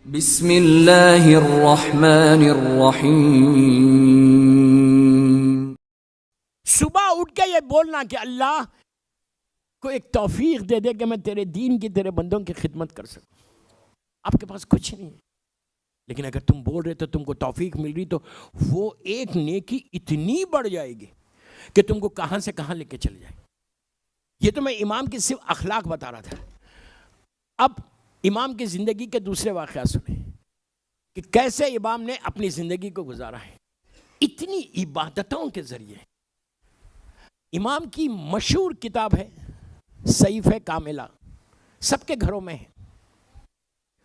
بسم اللہ الرحمن الرحیم۔ صبح اٹھ کے یہ بولنا کہ اللہ کو ایک توفیق دے دے کہ میں تیرے دین کی تیرے بندوں کی خدمت کر سکوں۔ آپ کے پاس کچھ نہیں ہے، لیکن اگر تم بول رہے تو تم کو توفیق مل رہی تو وہ ایک نیکی اتنی بڑھ جائے گی کہ تم کو کہاں سے کہاں لے کے چل جائے۔ یہ تو میں امام کی صرف اخلاق بتا رہا تھا۔ اب امام کی زندگی کے دوسرے واقعات سنیں کہ کیسے امام نے اپنی زندگی کو گزارا ہے اتنی عبادتوں کے ذریعے۔ امام کی مشہور کتاب ہے صحیفہ کاملہ، سب کے گھروں میں ہے،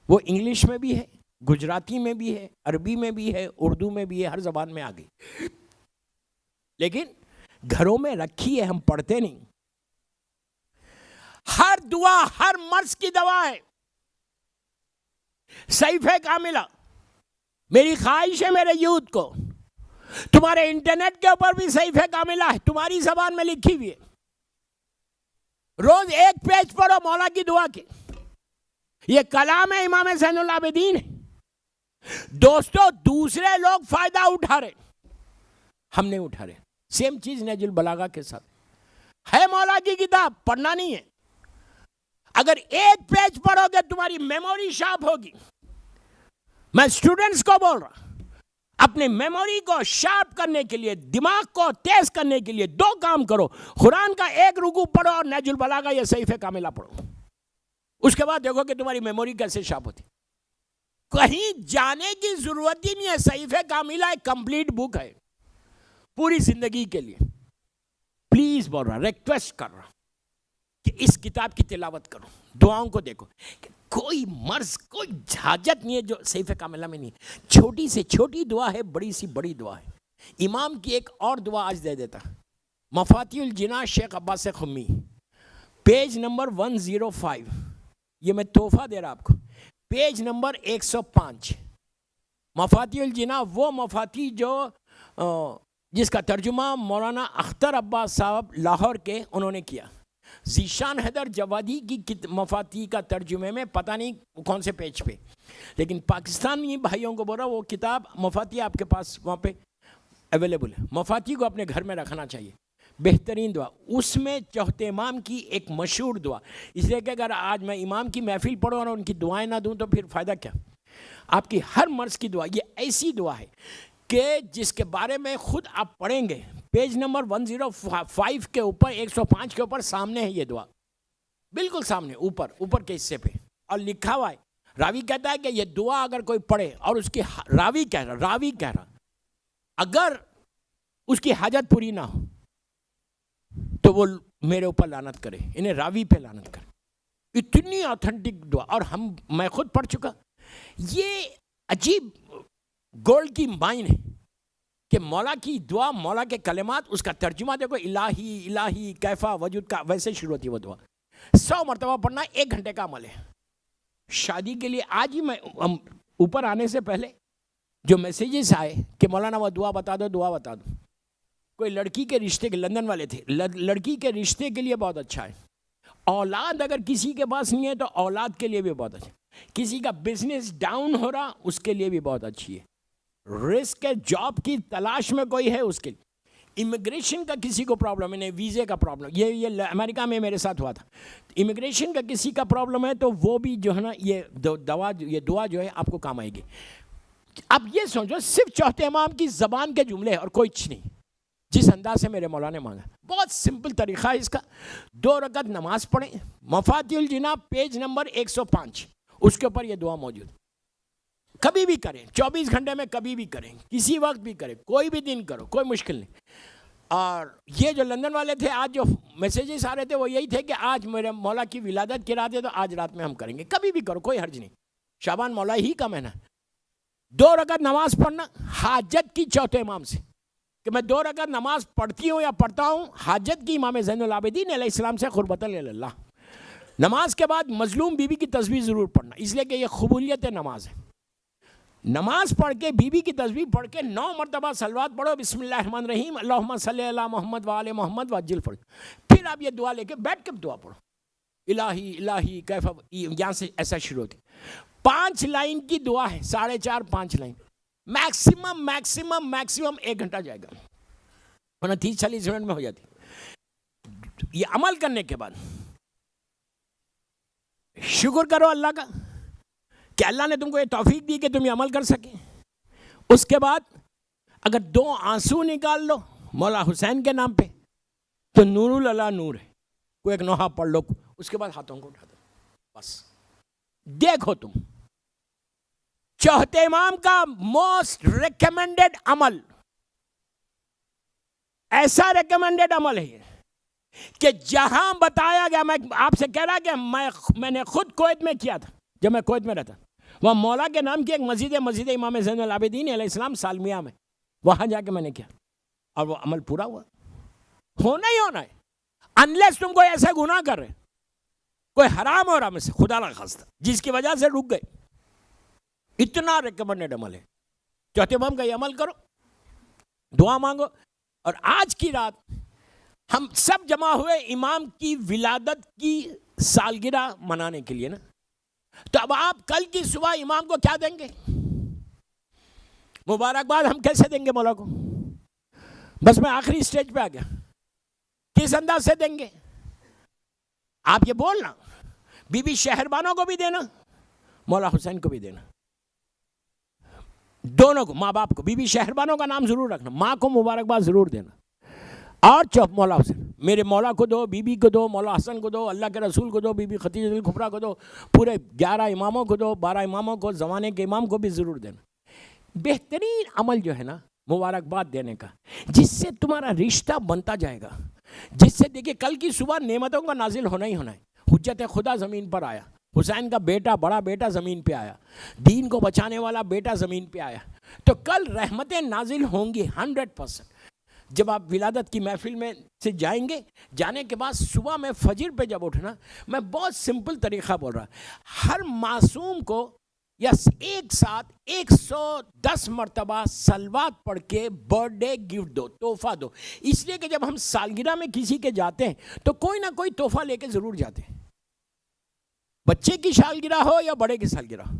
وہ انگلش میں بھی ہے، گجراتی میں بھی ہے، عربی میں بھی ہے، اردو میں بھی ہے، ہر زبان میں آ گئی، لیکن گھروں میں رکھی ہے، ہم پڑھتے نہیں۔ ہر دعا ہر مرض کی دوا ہے۔ صحیفہ کاملہ، میری خواہش ہے میرے یوتھ کو، تمہارے انٹرنیٹ کے اوپر بھی صحیفہ کاملہ ہے، تمہاری زبان میں لکھی ہوئی ہے۔ روز ایک پیج پڑھو مولا کی دعا کے، یہ کلام ہے امام زین العابدین ہے۔ دوستو، دوسرے لوگ فائدہ اٹھا رہے، ہم نہیں اٹھا رہے۔ سیم چیز نہج البلاغہ کے ساتھ ہے، مولا کی کتاب پڑھنا نہیں ہے، اگر ایک پیج پڑھو گے تمہاری میموری شارپ ہوگی۔ میں اسٹوڈنٹس کو بول رہا، اپنے میموری کو شارپ کرنے کے لیے، دماغ کو تیز کرنے کے لیے دو کام کرو، قرآن کا ایک رکوع پڑھو اور نہج البلاغہ یا صحیفہ کاملہ پڑھو، اس کے بعد دیکھو کہ تمہاری میموری کیسے شارپ ہوتی۔ کہیں جانے کی ضرورت ہی نہیں ہے، صحیفہ کاملہ ایک کمپلیٹ بک ہے پوری زندگی کے لیے۔ پلیز بول رہا، ریکویسٹ کر رہا کہ اس کتاب کی تلاوت کرو، دعاؤں کو دیکھو، کوئی مرض کوئی حاجت نہیں ہے جو صحیفہ کاملہ میں نہیں ہے۔ چھوٹی سے چھوٹی دعا ہے، بڑی سی بڑی دعا ہے۔ امام کی ایک اور دعا آج دے دیتا، مفاتیح الجناح شیخ عباس خمی، پیج نمبر 105، یہ میں تحفہ دے رہا آپ کو، پیج نمبر 105۔ مفاتیح الجناح وہ مفاتیح جو جس کا ترجمہ مولانا اختر عباس صاحب لاہور کے انہوں نے کیا۔ ذیشان حیدر جوادی کی مفاتیح کا ترجمے میں پتہ نہیں کون سے پیج پہ، لیکن پاکستانی بھائیوں کو بول رہا وہ کتاب مفاتیح آپ کے پاس وہاں پہ اویلیبل ہے۔ مفاتیح کو اپنے گھر میں رکھنا چاہیے، بہترین دعا۔ اس میں چوتھے امام کی ایک مشہور دعا، اس لیے کہ اگر آج میں امام کی محفل پڑھوں اور ان کی دعائیں نہ دوں تو پھر فائدہ کیا؟ آپ کی ہر مرض کی دعا، یہ ایسی دعا ہے کہ جس کے بارے میں خود آپ پڑھیں گے، پیج نمبر 105 کے اوپر 105 کے اوپر سامنے ہے یہ دعا، بالکل سامنے اوپر کے حصے پہ، اور لکھا ہوا ہے، راوی کہتا ہے کہ یہ دعا اگر کوئی پڑھے اور اس کی راوی کہہ رہا اگر اس کی حاجت پوری نہ ہو تو وہ میرے اوپر لعنت کرے، انہیں راوی پہ لعنت کرے۔ اتنی آتھنٹک دعا، اور میں خود پڑھ چکا۔ یہ عجیب گولڈ کی مائن ہے کہ مولا کی دعا، مولا کے کلمات، اس کا ترجمہ دیکھو، الہی الہی کیفا وجود کا، ویسے شروع ہوتی ہے وہ دعا۔ 100 مرتبہ پڑھنا 1 گھنٹے کا عمل ہے۔ شادی کے لیے آج ہی میں اوپر آنے سے پہلے جو میسیجز آئے کہ مولانا وہ دعا بتا دو، دعا بتا دو۔ کوئی لڑکی کے رشتے کے، لندن والے تھے، لڑکی کے رشتے کے لیے بہت اچھا ہے۔ اولاد اگر کسی کے پاس نہیں ہے تو اولاد کے لیے بھی بہت اچھا ہے۔ کسی کا بزنس ڈاؤن ہو رہا، اس کے لیے بھی بہت اچھی ہے۔ رزق کے جاب کی تلاش میں کوئی ہے، اس کے لیے۔ امیگریشن کا کسی کو پرابلم ہے، نہیں ویزے کا پرابلم، یہ امریکہ میں میرے ساتھ ہوا تھا۔ امیگریشن کا کسی کا پرابلم ہے تو وہ بھی جو ہے نا یہ دعا جو ہے آپ کو کام آئے گی۔ اب یہ سوچو، صرف چوتھے امام کی زبان کے جملے اور کوئی چیز نہیں، جس انداز سے میرے مولا نے مانگا۔ بہت سمپل طریقہ ہے اس کا، 2 رکعت نماز پڑھیں، مفاتیح الجناح پیج نمبر 105، اس کے اوپر یہ دعا موجود۔ کبھی بھی کریں، 24 گھنٹے میں کبھی بھی کریں، کسی وقت بھی کریں، کوئی بھی دن کرو، کوئی مشکل نہیں۔ اور یہ جو لندن والے تھے، آج جو میسیجز آ رہے تھے وہ یہی تھے کہ آج میرے مولا کی ولادت کی رات ہے تو آج رات میں ہم کریں گے۔ کبھی بھی کرو، کوئی حرج نہیں، شعبان مولا ہی کا مہینہ۔ 2 رکعت نماز پڑھنا حاجت کی چوتھے امام سے، کہ میں 2 رکعت نماز پڑھتی ہوں یا پڑھتا ہوں حاجت کی امام زین العابدین علیہ السلام سے قربۃ اللہ۔ نماز کے بعد مظلوم بی بی کی تسبیح ضرور پڑھنا، اس لیے کہ یہ قبولیت نماز ہے۔ نماز پڑھ کے بی بی کی تسبیح پڑھ کے 9 مرتبہ صلوات پڑھو، بسم اللہ الرحمن الرحیم، اللہم صلی علی محمد وآل محمد وعجل فرج۔ پھر آپ یہ دعا لے کے بیٹھ کے دعا پڑھو، الہی الہی کیفا، یہاں سے ایسا شروع ہوتی۔ 5 لائن کی دعا ہے, 4.5-5 لائن, میکسیمم 1 گھنٹہ جائے گا, ورنہ 30-40 منٹ میں ہو جاتی. یہ عمل کرنے کے بعد شکر کرو اللہ کا کہ اللہ نے تم کو یہ توفیق دی کہ تم یہ عمل کر سکے. اس کے بعد اگر 2 آنسو نکال لو مولا حسین کے نام پہ تو نور اللہ نور ہے, کوئی ایک نوحہ پڑھ لو, اس کے بعد ہاتھوں کو اٹھا دو. بس دیکھو تم, چوتھے امام کا موسٹ ریکمینڈڈ عمل, ایسا ریکمینڈڈ عمل ہے کہ جہاں بتایا گیا, میں آپ سے کہہ رہا کہ میں نے خود کویت میں کیا تھا, جب میں کویت میں رہتا, وہاں مولا کے نام کی ایک مسجد امام زین العابدین علیہ السلام سالمیہ میں, وہاں جا کے میں نے کیا اور وہ عمل پورا ہوا. ہونا ہی ہونا ہے, انلیس تم کوئی ایسے گناہ کر رہے, کوئی حرام ہو رہا میں سے خدا نہ خواستہ, جس کی وجہ سے رک گئے. اتنا ریکمینڈڈ عمل ہے. چوتھے امام کا یہ عمل کرو, دعا مانگو. اور آج کی رات ہم سب جمع ہوئے امام کی ولادت کی سالگرہ منانے کے لیے نا, تو اب آپ کل کی صبح امام کو کیا دیں گے؟ مبارکباد ہم کیسے دیں گے مولا کو؟ بس میں آخری سٹیج پہ آ گیا, کس انداز سے دیں گے؟ آپ یہ بولنا, بی بی شہربانوں کو بھی دینا, مولا حسین کو بھی دینا, دونوں کو, ماں باپ کو. بی بی شہربانوں کا نام ضرور رکھنا, ماں کو مبارکباد ضرور دینا. اور چوپ مولا حسین, میرے مولا کو دو, بی بی کو دو, مولا حسن کو دو, اللہ کے رسول کو دو, بی بی خدیجہ الکبریٰ کو دو, پورے 11 اماموں کو دو, 12 اماموں کو, زمانے کے امام کو بھی ضرور دینا. بہترین عمل جو ہے نا مبارکباد دینے کا, جس سے تمہارا رشتہ بنتا جائے گا, جس سے دیکھیں کل کی صبح نعمتوں کا نازل ہونا ہی ہونا ہے. حجت خدا زمین پر آیا, حسین کا بیٹا, بڑا بیٹا زمین پہ آیا, دین کو بچانے والا بیٹا زمین پہ آیا, تو کل رحمتیں نازل ہوں گی 100%. جب آپ ولادت کی محفل میں سے جائیں گے, جانے کے بعد صبح میں فجر پہ جب اٹھنا, میں بہت سمپل طریقہ بول رہا, ہر معصوم کو یا ایک ساتھ 110 مرتبہ صلوات پڑھ کے برتھ ڈے گفٹ دو, تحفہ دو. اس لیے کہ جب ہم سالگرہ میں کسی کے جاتے ہیں تو کوئی نہ کوئی تحفہ لے کے ضرور جاتے ہیں, بچے کی سالگرہ ہو یا بڑے کی سالگرہ ہو.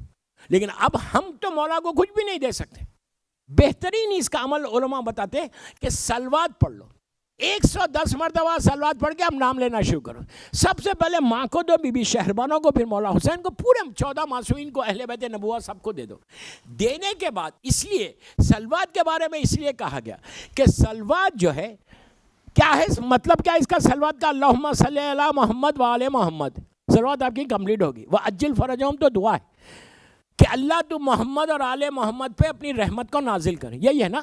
لیکن اب ہم تو مولا کو کچھ بھی نہیں دے سکتے. بہترین اس کا عمل علماء بتاتے ہیں کہ صلوات پڑھ لو, 110 مرتبہ صلوات پڑھ کے اب نام لینا شروع کرو. سب سے پہلے ماں کو دو, بی بی شہربانوں کو, پھر مولا حسین کو, پورے 14 معصومین کو, اہل بیت نبوت سب کو دے دو. دینے کے بعد اس لیے صلوات کے بارے میں اس لیے کہا گیا کہ صلوات جو ہے کیا ہے, مطلب کیا اس کا صلوات کا, اللہم صلی علی محمد و آل محمد, صلوات آپ کی کمپلیٹ ہوگی. وہ اجل فرجہم تو دعا ہے کہ اللہ تو محمد اور آل محمد پہ اپنی رحمت کو نازل کرے. یہی ہے نا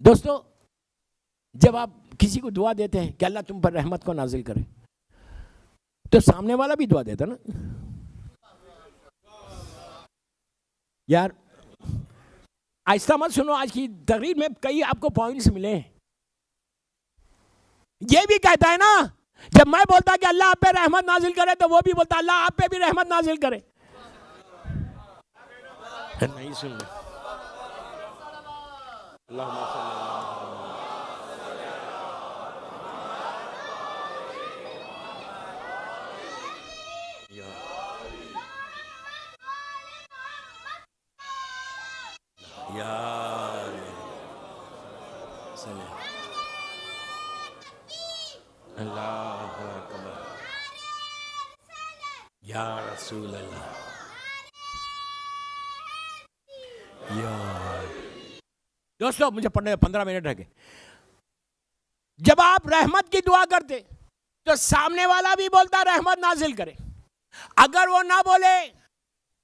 دوستو, جب آپ کسی کو دعا دیتے ہیں کہ اللہ تم پر رحمت کو نازل کرے, تو سامنے والا بھی دعا دیتا نا. یار آہستہ مت سنو, آج کی تقریر میں کئی آپ کو پوائنٹس ملے ہیں. یہ بھی کہتا ہے نا, جب میں بولتا کہ اللہ آپ پہ رحمت نازل کرے, تو وہ بھی بولتا اللہ آپ پہ بھی رحمت نازل کرے. نہیں سن رہے. اللہم صلی اللہ اکبر یا رسول اللہ. دوستو مجھے پڑھنے 15 منٹ رہ گئے. جب آپ رحمت کی دعا کرتے تو سامنے والا بھی بولتا رحمت نازل کرے. اگر وہ نہ بولے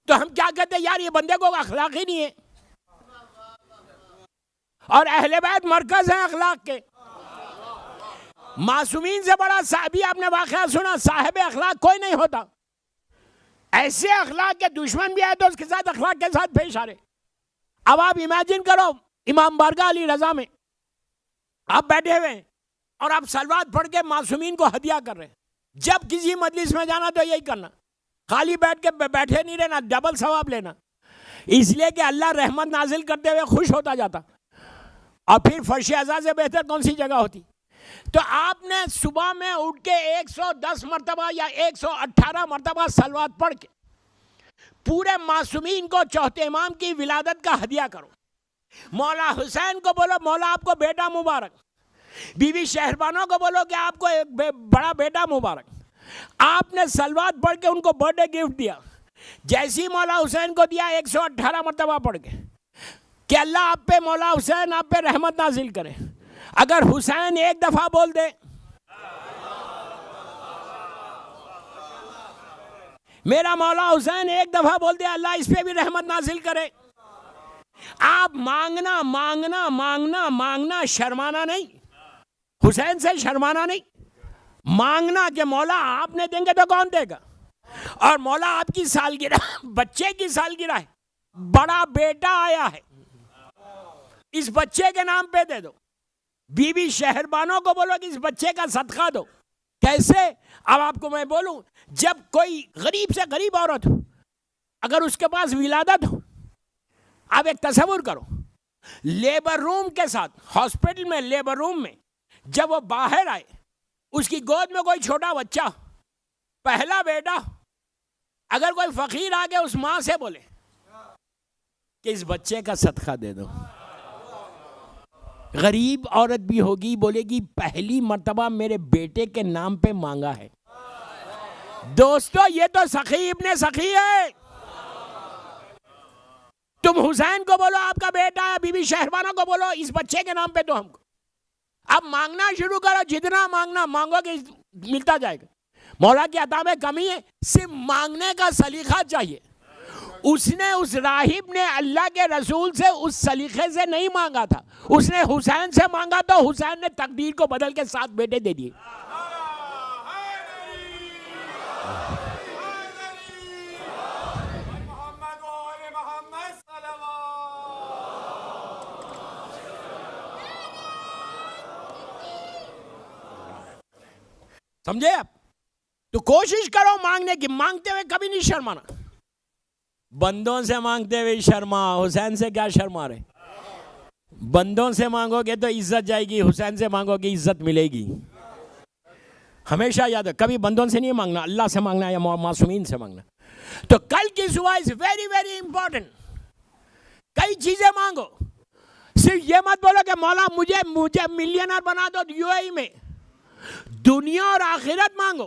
تو ہم کیا کہتے, یار یہ بندے کو اخلاق ہی نہیں ہے. اور اہل بیت مرکز ہیں اخلاق کے. معصومین سے بڑا صحابی آپ نے واقعہ سنا, صاحب اخلاق کوئی نہیں ہوتا. ایسے اخلاق کے دشمن بھی آئے تو اس کے ساتھ اخلاق کے ساتھ پیش آ رہے. اب آپ امیجن کرو, امام بارگاہ علی رضا میں آپ بیٹھے ہوئے ہیں اور آپ صلوات پڑھ کے معصومین کو ہدیہ کر رہے ہیں. جب کسی مجلس میں جانا تو یہی کرنا, خالی بیٹھ کے بیٹھے نہیں رہنا, ڈبل ثواب لینا. اس لیے کہ اللہ رحمت نازل کرتے ہوئے خوش ہوتا جاتا. اور پھر فرش اعضاء سے بہتر کون سی جگہ ہوتی. تو آپ نے صبح میں اٹھ کے 110 مرتبہ یا 118 مرتبہ صلوات پڑھ کے پورے معصومین کو چوتھے امام کی ولادت کا ہدیہ کرو. مولا حسین کو بولو مولا آپ کو بیٹا مبارک. بیوی شہربانوں کو بولو کہ آپ کو ایک بڑا بیٹا مبارک. آپ نے صلوات پڑھ کے ان کو برتھ ڈے گفٹ دیا. جیسی مولا حسین کو دیا 118 مرتبہ پڑھ کے کہ اللہ آپ پہ مولا حسین آپ پہ رحمت نازل کرے. اگر حسین ایک دفعہ بول دے میرا مولا حسین ایک دفعہ بول دے اللہ اس پہ بھی رحمت نازل کرے. آپ مانگنا مانگنا مانگنا مانگنا شرمانا نہیں. حسین سے شرمانا نہیں. مانگنا کہ مولا آپ نے دیں گے تو کون دے گا. اور مولا آپ کی سالگرہ بچے کی سالگرہ ہے, بڑا بیٹا آیا ہے, اس بچے کے نام پہ دے دو. بیوی شہربانوں کو بولو کہ اس بچے کا صدقہ دو. کیسے؟ اب آپ کو میں بولوں, جب کوئی غریب سے غریب عورت ہو اگر اس کے پاس ولادت ہو, آپ ایک تصور کرو لیبر روم کے ساتھ, ہاسپٹل میں لیبر روم میں جب وہ باہر آئے اس کی گود میں کوئی چھوٹا بچہ پہلا بیٹا, اگر کوئی فقیر آگے اس ماں سے بولے کہ اس بچے کا صدقہ دے دو, غریب عورت بھی ہوگی بولے گی پہلی مرتبہ میرے بیٹے کے نام پہ مانگا ہے. دوستو یہ تو سخی ابن سخی ہے. تم حسین کو بولو آپ کا بیٹا ہے, بی بی شہربانوں کو بولو اس بچے کے نام پہ دو ہم کو. اب مانگنا شروع کرو, جتنا مانگنا مانگو کہ ملتا جائے گا. مولا کی عطا میں کمی ہے, صرف مانگنے کا سلیقہ چاہیے. اس نے اس راہب نے اللہ کے رسول سے اس سلیقے سے نہیں مانگا تھا, اس نے حسین سے مانگا تو حسین نے تقدیر کو بدل کے 7 بیٹے دے دیے. سمجھے آپ؟ تو کوشش کرو مانگنے کی, مانگتے ہوئے کبھی نہیں شرمانا. بندوں سے مانگتے ہوئے شرما, حسین سے کیا شرما رہے. بندوں سے مانگو گے تو عزت جائے گی, حسین سے مانگو گے عزت ملے گی. ہمیشہ یاد ہے, کبھی بندوں سے نہیں مانگنا, اللہ سے مانگنا یا معصومین سے مانگنا. تو کل کی صبح از ویری ویری امپورٹنٹ. کئی چیزیں مانگو, صرف یہ مت بولو کہ مولا مجھے ملینر بنا دو UAE میں. دنیا اور آخرت مانگو.